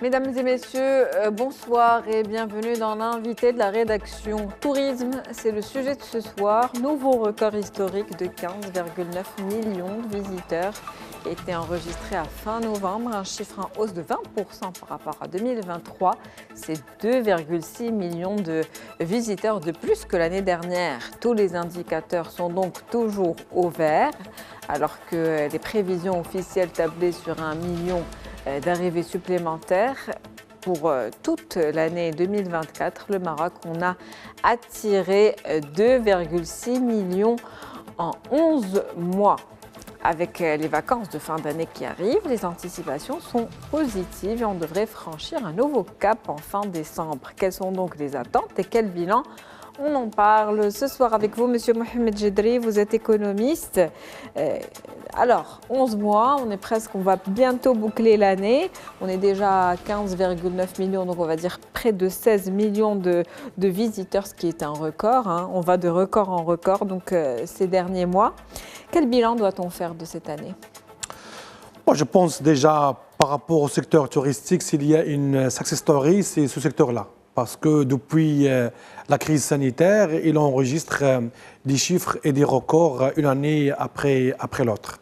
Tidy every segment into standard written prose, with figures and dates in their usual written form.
Mesdames et messieurs, bonsoir et bienvenue dans l'invité de la rédaction. Tourisme, c'est le sujet de ce soir. Nouveau record historique de 15,9 millions de visiteurs qui a été enregistré à fin novembre, un chiffre en hausse de 20% par rapport à 2023. C'est 2,6 millions de visiteurs de plus que l'année dernière. Tous les indicateurs sont donc toujours au vert, alors que les prévisions officielles tablaient sur 1 million d'arrivées supplémentaires. Pour toute l'année 2024, le Maroc, on a attiré 2,6 millions en 11 mois. Avec les vacances de fin d'année qui arrivent, les anticipations sont positives et on devrait franchir un nouveau cap en fin décembre. Quelles sont donc les attentes et quel bilan ? On en parle ce soir avec vous, Monsieur Mohamed Jedri, vous êtes économiste. Alors, 11 mois, on va bientôt boucler l'année. On est déjà à 15,9 millions, donc on va dire près de 16 millions de visiteurs, ce qui est un record. On va de record en record donc, ces derniers mois. Quel bilan doit-on faire de cette année ? Moi, je pense déjà, par rapport au secteur touristique, s'il y a une success story, c'est ce secteur-là. Parce que depuis la crise sanitaire, il enregistre des chiffres et des records une année après l'autre.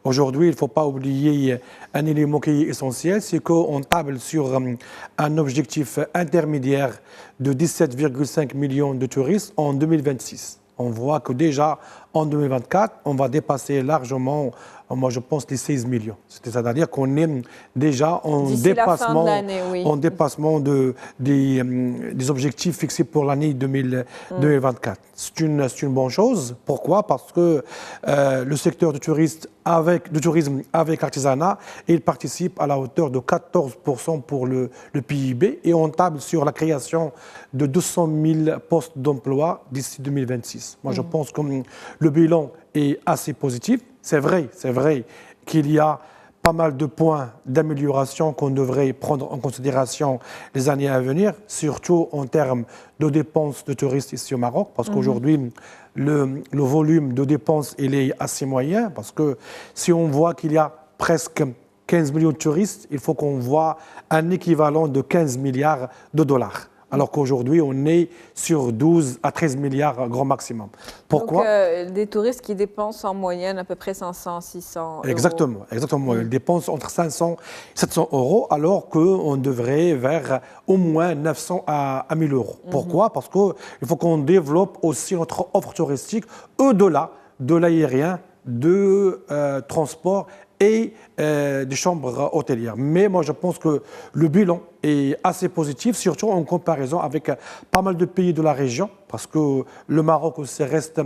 Aujourd'hui, il ne faut pas oublier un élément qui est essentiel, c'est qu'on table sur un objectif intermédiaire de 17,5 millions de touristes en 2026. On voit que déjà en 2024, on va dépasser largement, moi je pense, les 16 millions. C'est-à-dire qu'on est déjà en dépassement des objectifs fixés pour l'année 2024. C'est une bonne chose. Pourquoi ? Parce que le secteur du tourisme avec l'artisanat, il participe à la hauteur de 14% pour le PIB et on table sur la création de 200 000 postes d'emploi d'ici 2026. Moi, je pense que le bilan est assez positif. C'est vrai qu'il y a pas mal de points d'amélioration qu'on devrait prendre en considération les années à venir, surtout en termes de dépenses de touristes ici au Maroc, parce qu'aujourd'hui, le volume de dépenses il est assez moyen, parce que si on voit qu'il y a presque 15 millions de touristes, il faut qu'on voit un équivalent de 15 milliards de dollars. Alors qu'aujourd'hui, on est sur 12 à 13 milliards grand maximum. Pourquoi ? Donc, des touristes qui dépensent en moyenne à peu près 500, 600 euros. Exactement. Ils dépensent entre 500 et 700 euros, alors qu'on devrait vers au moins 900 à 1000 euros. Pourquoi ? Parce qu'il faut qu'on développe aussi notre offre touristique au-delà de l'aérien, de transport et des chambres hôtelières. Mais moi, je pense que le bilan est assez positif, surtout en comparaison avec pas mal de pays de la région, parce que le Maroc aussi reste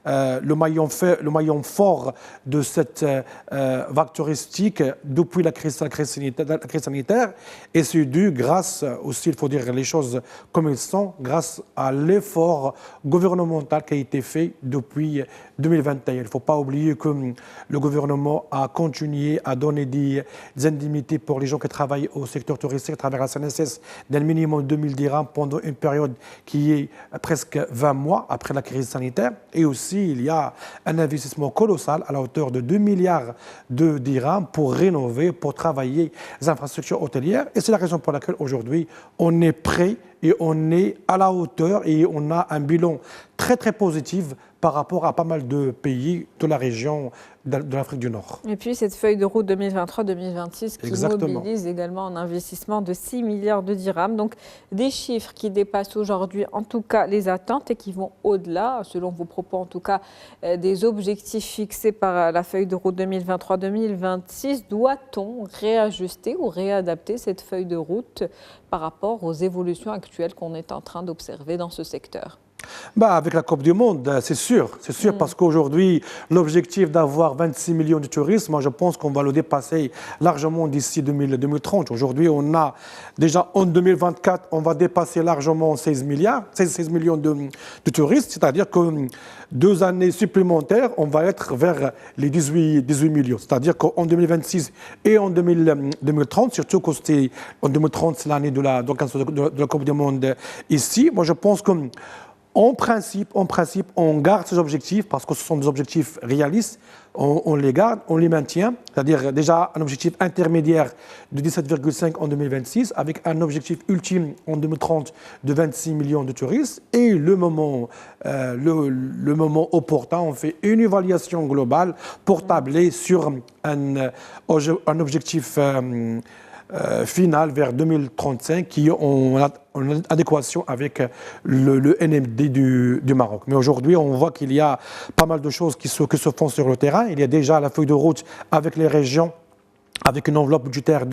le maillon fort de cette vague touristique depuis la crise sanitaire. Et c'est dû grâce aussi, il faut dire les choses comme elles sont, grâce à l'effort gouvernemental qui a été fait depuis 2021. Il ne faut pas oublier que le gouvernement a continué à donner des indemnités pour les gens qui travaillent au secteur touristique à travers la CNSS d'un minimum de 2 000 dirhams pendant une période qui est presque 20 mois après la crise sanitaire. Et aussi, il y a un investissement colossal à la hauteur de 2 milliards de dirhams pour rénover, pour travailler les infrastructures hôtelières. Et c'est la raison pour laquelle aujourd'hui, on est prêt et on est à la hauteur et on a un bilan très très positif par rapport à pas mal de pays de la région de l'Afrique du Nord. Et puis cette feuille de route 2023-2026 qui mobilise également un investissement de 6 milliards de dirhams. Donc des chiffres qui dépassent aujourd'hui en tout cas les attentes et qui vont au-delà, selon vos propos en tout cas, des objectifs fixés par la feuille de route 2023-2026. Doit-on réajuster ou réadapter cette feuille de route par rapport aux évolutions actuelles qu'on est en train d'observer dans ce secteur ? Avec la Coupe du Monde, c'est sûr, parce qu'aujourd'hui, l'objectif d'avoir 26 millions de touristes, moi je pense qu'on va le dépasser largement d'ici 2030. Aujourd'hui, on a déjà en 2024, on va dépasser largement 16 millions de touristes, c'est-à-dire que 2 années supplémentaires, on va être vers les 18 millions. C'est-à-dire qu'en 2026 et en 2030, surtout que en 2030, c'est l'année de la Coupe du Monde ici, moi je pense que En principe, on garde ces objectifs parce que ce sont des objectifs réalistes. On les garde, on les maintient. C'est-à-dire déjà un objectif intermédiaire de 17,5 en 2026 avec un objectif ultime en 2030 de 26 millions de touristes. Et le moment opportun, on fait une évaluation globale pour tabler sur un objectif final vers 2035 qui est en adéquation avec le NMD du Maroc. Mais aujourd'hui, on voit qu'il y a pas mal de choses qui se font sur le terrain. Il y a déjà la feuille de route avec les régions, avec une enveloppe budgétaire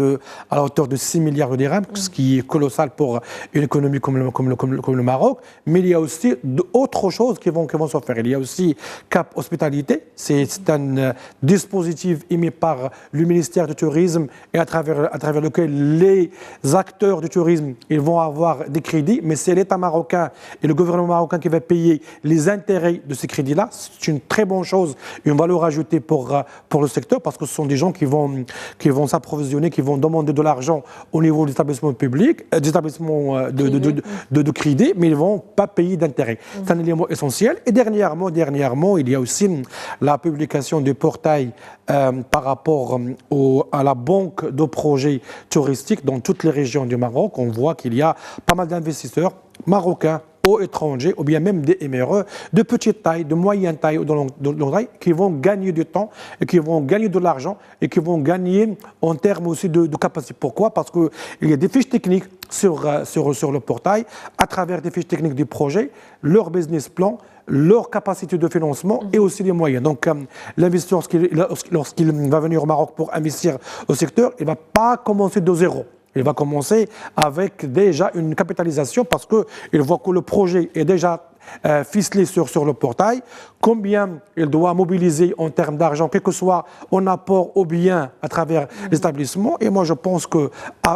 à la hauteur de 6 milliards de dirhams, ce qui est colossal pour une économie comme le Maroc. Mais il y a aussi d'autres choses qui vont se faire. Il y a aussi Cap Hospitalité. C'est un dispositif émis par le ministère du Tourisme et à travers lequel les acteurs du tourisme ils vont avoir des crédits. Mais c'est l'État marocain et le gouvernement marocain qui va payer les intérêts de ces crédits-là. C'est une très bonne chose, une valeur ajoutée pour le secteur parce que ce sont des gens qui vont s'approvisionner, qui vont demander de l'argent au niveau des établissements publics, des établissements de crédit, mais ils ne vont pas payer d'intérêt. C'est un élément essentiel. Et dernièrement, il y a aussi la publication du portail par rapport à la banque de projets touristiques dans toutes les régions du Maroc. On voit qu'il y a pas mal d'investisseurs marocains ou étrangers, ou bien même des MRE de petite taille, de moyenne taille ou de longue taille, qui vont gagner du temps et qui vont gagner de l'argent et qui vont gagner en termes aussi de capacité. Pourquoi? Parce qu'il y a des fiches techniques sur le portail, à travers des fiches techniques du projet, leur business plan, leur capacité de financement et aussi les moyens. Donc, l'investisseur, lorsqu'il va venir au Maroc pour investir au secteur, il ne va pas commencer de zéro. Il va commencer avec déjà une capitalisation parce qu'il voit que le projet est déjà ficelé sur le portail, combien il doit mobiliser en termes d'argent, quel que soit en apport ou bien à travers l'établissement. Et moi, je pense que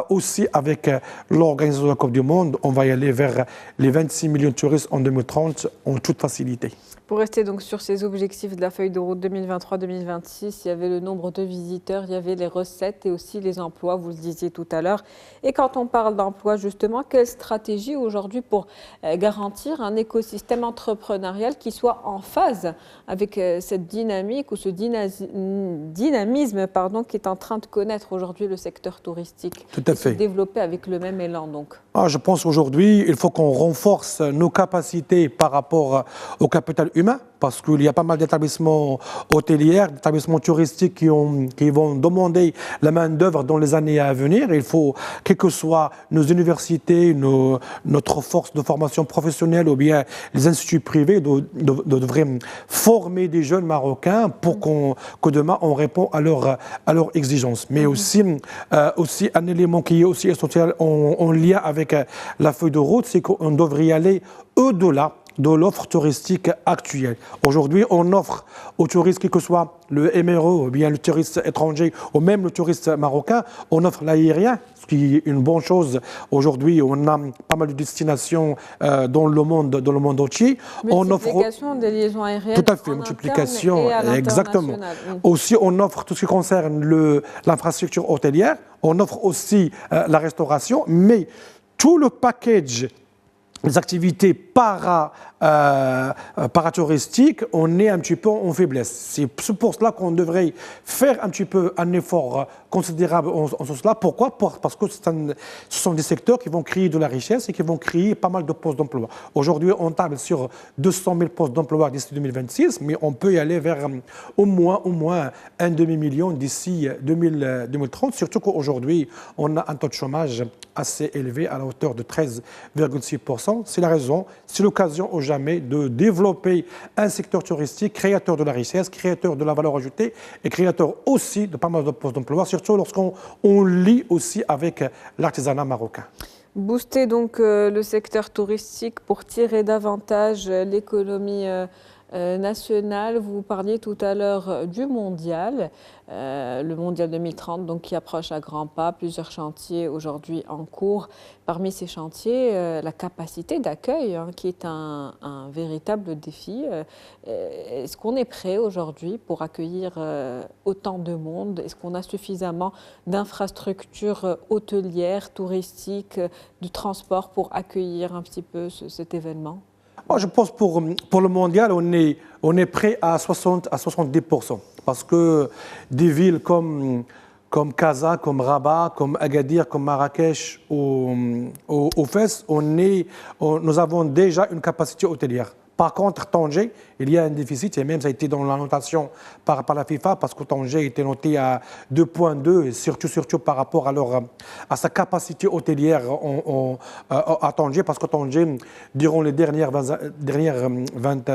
aussi avec l'organisation de la Coupe du Monde, on va y aller vers les 26 millions de touristes en 2030 en toute facilité. Pour rester donc sur ces objectifs de la feuille de route 2023-2026, il y avait le nombre de visiteurs, il y avait les recettes et aussi les emplois, vous le disiez tout à l'heure. Et quand on parle d'emploi, justement, quelle stratégie aujourd'hui pour garantir un écosystème entrepreneurial qui soit en phase avec cette dynamique ou ce dynamisme qui est en train de connaître aujourd'hui le secteur touristique? Tout à fait. Se développer avec le même élan donc. Je pense qu'aujourd'hui, il faut qu'on renforce nos capacités par rapport au capital humain, parce qu'il y a pas mal d'établissements hôteliers, d'établissements touristiques qui vont demander la main-d'œuvre dans les années à venir. Il faut, quelles que soient nos universités, notre force de formation professionnelle ou bien les instituts privés, devraient former des jeunes Marocains pour que demain on répond à leurs exigences. Mais aussi un élément qui est aussi essentiel en lien avec la feuille de route, c'est qu'on devrait y aller au-delà de l'offre touristique actuelle. Aujourd'hui, on offre aux touristes, quel que soit le MRE, ou bien le touriste étranger, ou même le touriste marocain, on offre l'aérien, ce qui est une bonne chose. Aujourd'hui, on a pas mal de destinations dans le monde entier. Multiplication des liaisons aériennes. Tout à fait, multiplication, exactement. Aussi, on offre tout ce qui concerne l'infrastructure hôtelière, on offre aussi la restauration, mais tout le package les activités paratouristiques, on est un petit peu en faiblesse. C'est pour cela qu'on devrait faire un petit peu un effort considérable en ce sens-là. Pourquoi? Parce que ce sont des secteurs qui vont créer de la richesse et qui vont créer pas mal de postes d'emploi. Aujourd'hui, on table sur 200 000 postes d'emploi d'ici 2026, mais on peut y aller vers au moins un demi-million d'ici 2030, surtout qu'aujourd'hui, on a un taux de chômage assez élevé à la hauteur de 13,6%. C'est la raison, c'est l'occasion au jamais de développer un secteur touristique créateur de la richesse, créateur de la valeur ajoutée et créateur aussi de pas mal de postes d'emploi, surtout lorsqu'on lie aussi avec l'artisanat marocain. Booster donc le secteur touristique pour tirer davantage l'économie nationale. Vous parliez tout à l'heure du mondial, le mondial 2030 donc, qui approche à grands pas, plusieurs chantiers aujourd'hui en cours. Parmi ces chantiers, la capacité d'accueil qui est un véritable défi. Est-ce qu'on est prêt aujourd'hui pour accueillir autant de monde? Est-ce qu'on a suffisamment d'infrastructures hôtelières, touristiques, du transport pour accueillir un petit peu cet événement? Moi, je pense pour le mondial, on est prêt à 60 à 70%. Parce que des villes comme Casa, comme Rabat, comme Agadir, comme Marrakech ou Fès, nous avons déjà une capacité hôtelière. Par contre, Tanger, il y a un déficit, et même ça a été dans la notation par la FIFA, parce que Tanger était noté à 2,2, et surtout par rapport à sa capacité hôtelière à Tanger, parce que Tanger, durant les dernières 20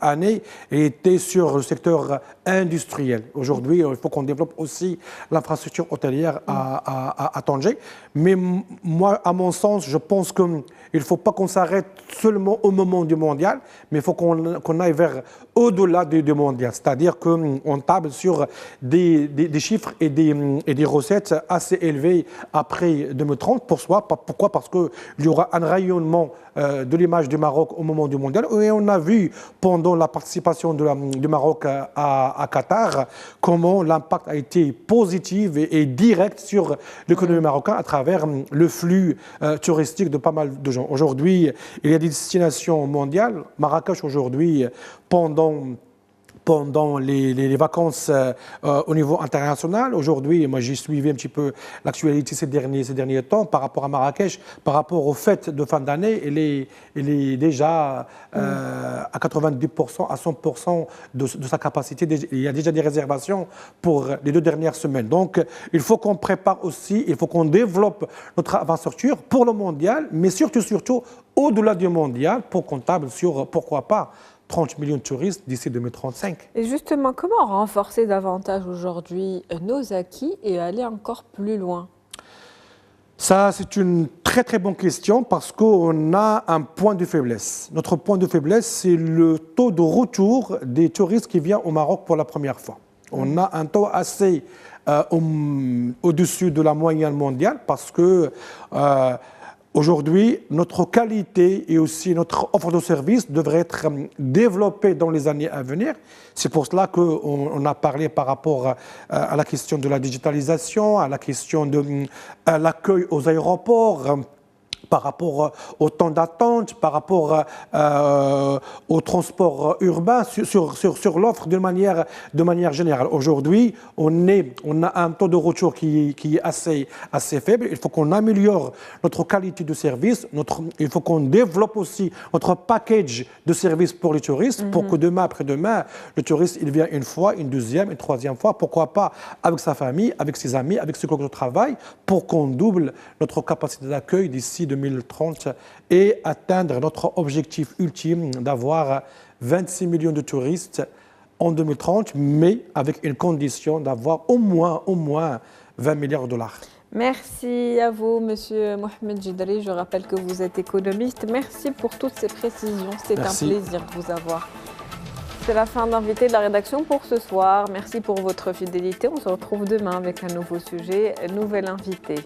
années, était sur le secteur industriel. Aujourd'hui, il faut qu'on développe aussi l'infrastructure hôtelière à Tanger. Mais moi, à mon sens, je pense qu'il ne faut pas qu'on s'arrête seulement au moment du mondial, mais il faut qu'on aille vers au-delà du mondial. C'est-à-dire qu'on table sur des chiffres et des recettes assez élevés après 2030. Pourquoi? Parce qu'il y aura un rayonnement de l'image du Maroc au moment du mondial. Et on a vu pendant la participation du Maroc à Qatar comment l'impact a été positif et direct sur l'économie marocaine à travers le flux touristique de pas mal de gens. Aujourd'hui, il y a des destinations mondiales. Marrakech aujourd'hui, pendant les vacances au niveau international. Aujourd'hui, moi j'ai suivi un petit peu l'actualité ces derniers temps par rapport à Marrakech, par rapport aux fêtes de fin d'année, il est déjà à 90%, à 100% de sa capacité. Il y a déjà des réservations pour les 2 dernières semaines. Donc il faut qu'on prépare aussi, il faut qu'on développe notre infrastructure pour le mondial, mais surtout au-delà du mondial, pour qu'on table sur, pourquoi pas, 30 millions de touristes d'ici 2035. Et justement, comment renforcer davantage aujourd'hui nos acquis et aller encore plus loin? Ça, c'est une très bonne question parce qu'on a un point de faiblesse. Notre point de faiblesse, c'est le taux de retour des touristes qui viennent au Maroc pour la première fois. On a un taux assez au-dessus de la moyenne mondiale parce que aujourd'hui, notre qualité et aussi notre offre de service devraient être développées dans les années à venir. C'est pour cela qu'on a parlé par rapport à la question de la digitalisation, à la question de l'accueil aux aéroports, par rapport au temps d'attente, par rapport au transport urbain, sur l'offre de manière générale. Aujourd'hui, on a un taux de retour qui est assez faible. Il faut qu'on améliore notre qualité de service. Il faut qu'on développe aussi notre package de services pour les touristes, pour que demain, après-demain, le touriste, il vient une fois, une deuxième, une troisième fois, pourquoi pas avec sa famille, avec ses amis, avec ses collègues de travail, pour qu'on double notre capacité d'accueil d'ici 2030 et atteindre notre objectif ultime d'avoir 26 millions de touristes en 2030, mais avec une condition d'avoir au moins 20 milliards de dollars. Merci à vous, Monsieur Mohamed Jidari. Je rappelle que vous êtes économiste. Merci pour toutes ces précisions. C'est un plaisir de vous avoir. C'est la fin d'Invité de la rédaction pour ce soir. Merci pour votre fidélité. On se retrouve demain avec un nouveau sujet, un nouvel invité.